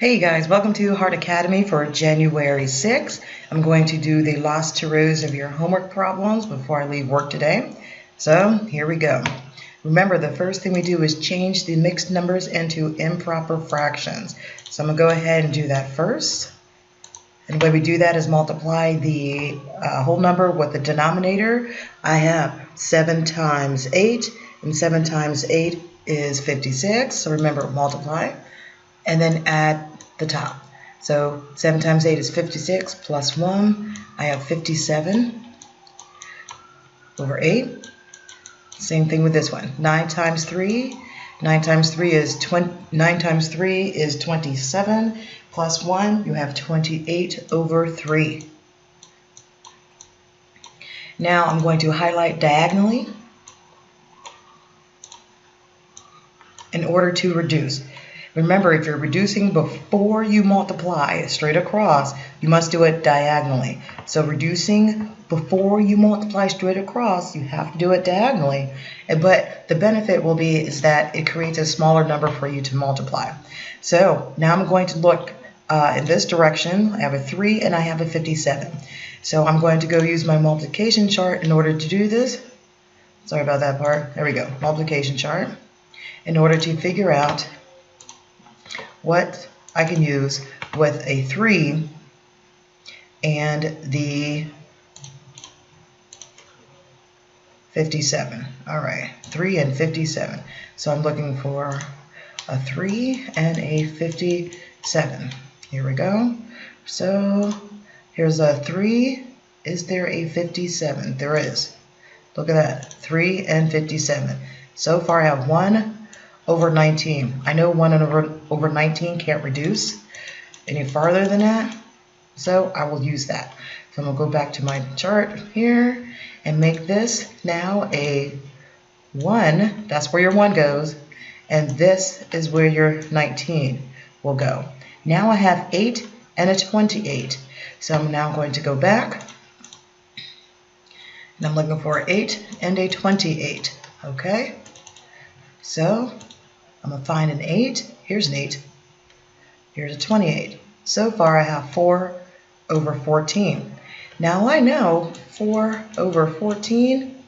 Hey guys, welcome to Heart Academy for January 6th. I'm going to do the last two rows of your homework problems before I leave work today. So here we go. Remember, the first thing we do is change the mixed numbers into improper fractions. So I'm going to go ahead and do that first. And the way we do that is multiply the whole number with the denominator. I have 7 times 8, and 7 times 8 is 56. So remember, multiply. And then add the top. So 7 times 8 is 56 plus 1. I have 57 over 8. Same thing with this one. 9 times 3. 9 times 3 is 27 plus 1. You have 28 over 3. Now I'm going to highlight diagonally in order to reduce. Remember, if you're reducing before you multiply straight across, you must do it diagonally. So reducing before you multiply straight across, you have to do it diagonally. But the benefit will be is that it creates a smaller number for you to multiply. So now I'm going to look in this direction. I have a 3 and I have a 57. So I'm going to go use my multiplication chart in order to do this. Sorry about that part. There we go. Multiplication chart. In order to figure out what I can use with a 3 and the 57. All right, 3 and 57. So I'm looking for a 3 and a 57. Here we go. So here's a 3. Is there a 57? There is. Look at that, 3 and 57. So far I have 1 over 19. I know 1 over 19 can't reduce any farther than that, so I will use that. So I'm going to go back to my chart here and make this now a 1. That's where your 1 goes, and this is where your 19 will go. Now I have 8 and a 28. So I'm now going to go back, and I'm looking for 8 and a 28. Okay? So I'm going to find an 8. Here's an 8. Here's a 28. So far I have 4 over 14. Now I know 4 over 14,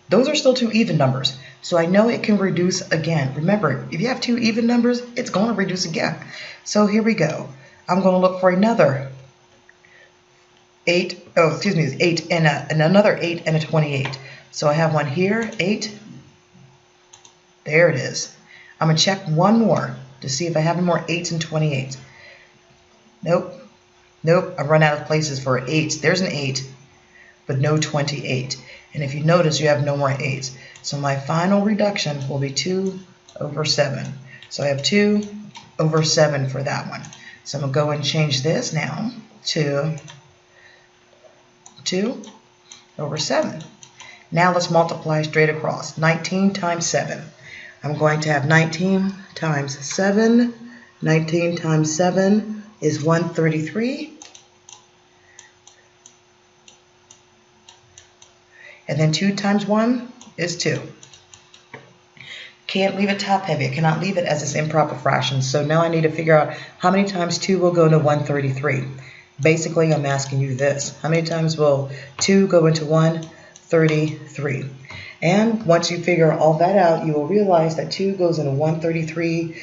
those are still two even numbers. So I know it can reduce again. Remember, if you have two even numbers, it's going to reduce again. So here we go. I'm going to look for another 8. Oh, excuse me, 8 and another 8 and a 28. So I have one here, 8. There it is. I'm going to check one more to see if I have any more 8s and 28s. Nope. Nope. I've run out of places for 8s. There's an 8, but no 28. And if you notice, you have no more 8s. So my final reduction will be 2 over 7. So I have 2 over 7 for that one. So I'm going to go and change this now to 2 over 7. Now let's multiply straight across. 19 times 7. I'm going to have 19 times 7. 19 times 7 is 133. And then 2 times 1 is 2. Can't leave it top heavy. I cannot leave it as its improper fraction. So now I need to figure out how many times 2 will go into 133. Basically, I'm asking you this. How many times will 2 go into 133? And once you figure all that out, you will realize that 2 goes into 133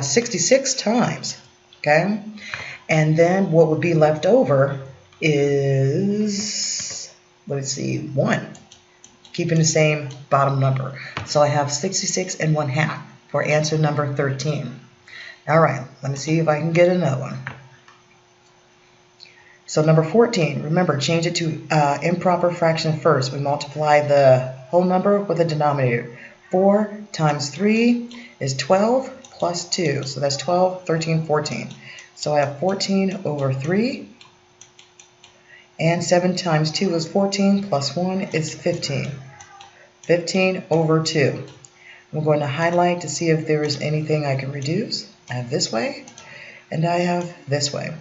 66 times, okay? And then what would be left over is, let's see, 1, keeping the same bottom number. So I have 66 and 1/2 for answer number 13. All right, let me see if I can get another one. So number 14, remember, change it to improper fraction first. We multiply the whole number with a denominator. 4 times 3 is 12 plus 2. So that's 12, 13, 14. So I have 14 over 3. And 7 times 2 is 14 plus 1 is 15. 15 over 2. I'm going to highlight to see if there is anything I can reduce. I have this way, and I have this way.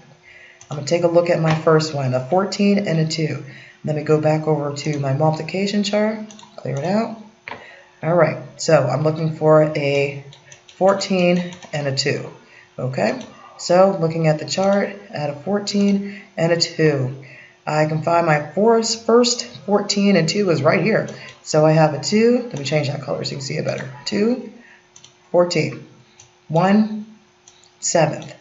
I'm going to take a look at my first one, a 14 and a 2. Let me go back over to my multiplication chart, clear it out. All right, so I'm looking for a 14 and a 2. Okay, so looking at the chart, I had a 14 and a 2. I can find my first 14 and 2 is right here. So I have a 2. Let me change that color so you can see it better. 2, 14. 1, 7th.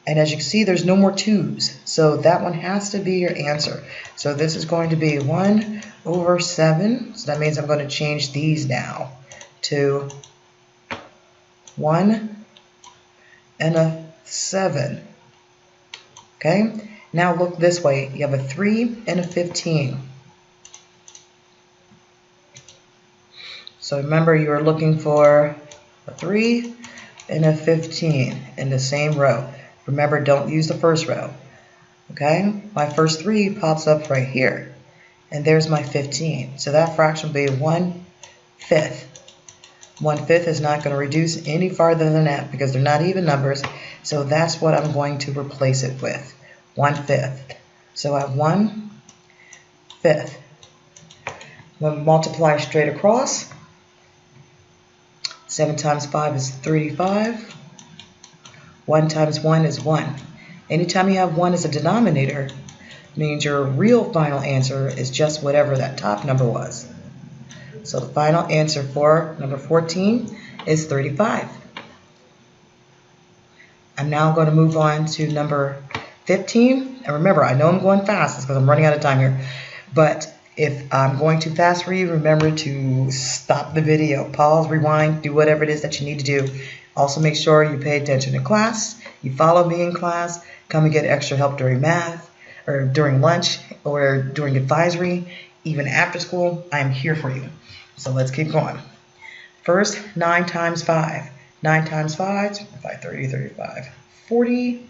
And as you can see, there's no more 2's. So that one has to be your answer. So this is going to be 1 over 7. So that means I'm going to change these now to 1 and a 7. Okay? Now look this way. You have a 3 and a 15. So remember, you are looking for a 3 and a 15 in the same row. Remember, don't use the first row. Okay? My first 3 pops up right here. And there's my 15. So that fraction will be 1/5. 1/5 is not going to reduce any farther than that because they're not even numbers. So that's what I'm going to replace it with. 1/5. So I have 1/5. I'm going to multiply straight across. 7 times 5 is 35. 1 times 1 is 1. Anytime you have 1 as a denominator, means your real final answer is just whatever that top number was. So the final answer for number 14 is 35. I'm now going to move on to number 15. And remember, I know I'm going fast because I'm running out of time here. But if I'm going too fast for you, remember to stop the video, pause, rewind, do whatever it is that you need to do. Also make sure you pay attention in class, you follow me in class, come and get extra help during math, or during lunch, or during advisory, even after school. I'm here for you. So let's keep going. First, 9 times 5. 9 times 5, 30, 35, 40.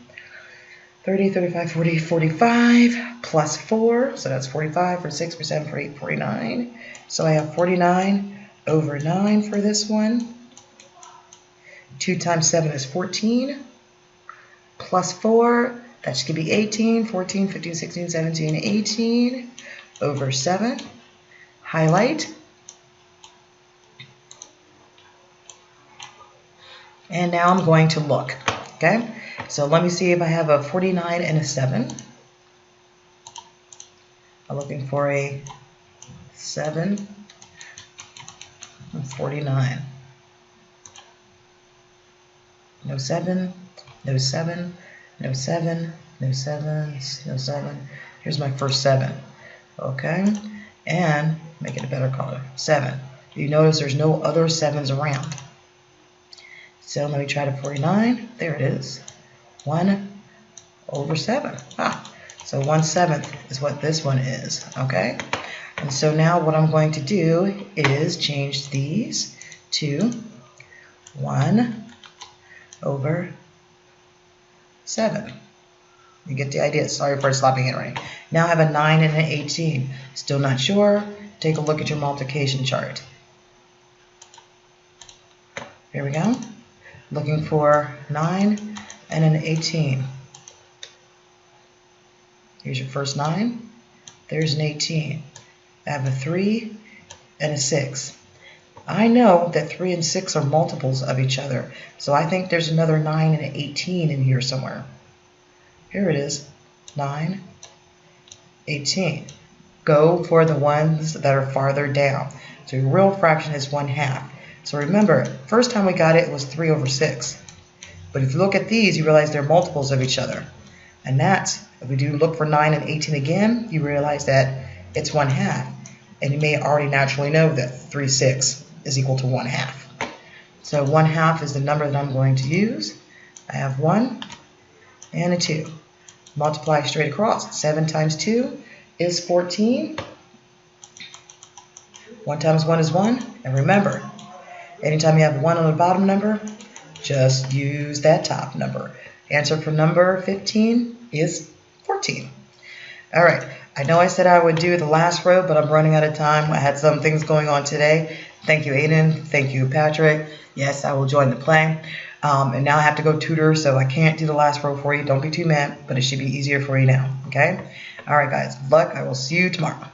30, 35, 40, 45, plus 4, so that's 45, 46, 47, 48, 49. So I have 49 over 9 for this one. 2 times 7 is 14, plus 4, that should be 18, 14, 15, 16, 17, 18, over 7. Highlight. And now I'm going to look, okay? So let me see if I have a 49 and a 7. I'm looking for a 7 and 49. No 7, no 7, no 7, no 7, no 7. Here's my first 7. Okay? And make it a better color. 7. You notice there's no other 7s around. So let me try to 49. There it is. 1 over 7. So 1/7 is what this one is, okay? And so now what I'm going to do is change these to 1 over 7. You get the idea. Sorry for stopping it right. Now I have a 9 and an 18. Still not sure? Take a look at your multiplication chart. Here we go. Looking for 9 and an 18. Here's your first 9. There's an 18. I have a 3 and a 6. I know that 3 and 6 are multiples of each other, so I think there's another 9 and an 18 in here somewhere. Here it is. 9, 18. Go for the ones that are farther down. So your real fraction is 1/2. So remember, first time we got it was 3 over 6. But if you look at these, you realize they're multiples of each other. And that's, if we do look for 9 and 18 again, you realize that it's 1/2. And you may already naturally know that 3, 6 is equal to 1/2. So 1/2 is the number that I'm going to use. I have 1 and a 2. Multiply straight across. 7 times 2 is 14. 1 times 1 is 1. And remember, anytime you have 1 on the bottom number, just use that top number. Answer for number 15 is 14. All right. I know I said I would do the last row, but I'm running out of time. I had some things going on today. Thank you, Aiden. Thank you, Patrick. Yes, I will join the play. And now I have to go tutor, so I can't do the last row for you. Don't be too mad, but it should be easier for you now, okay? All right, guys. Good luck. I will see you tomorrow.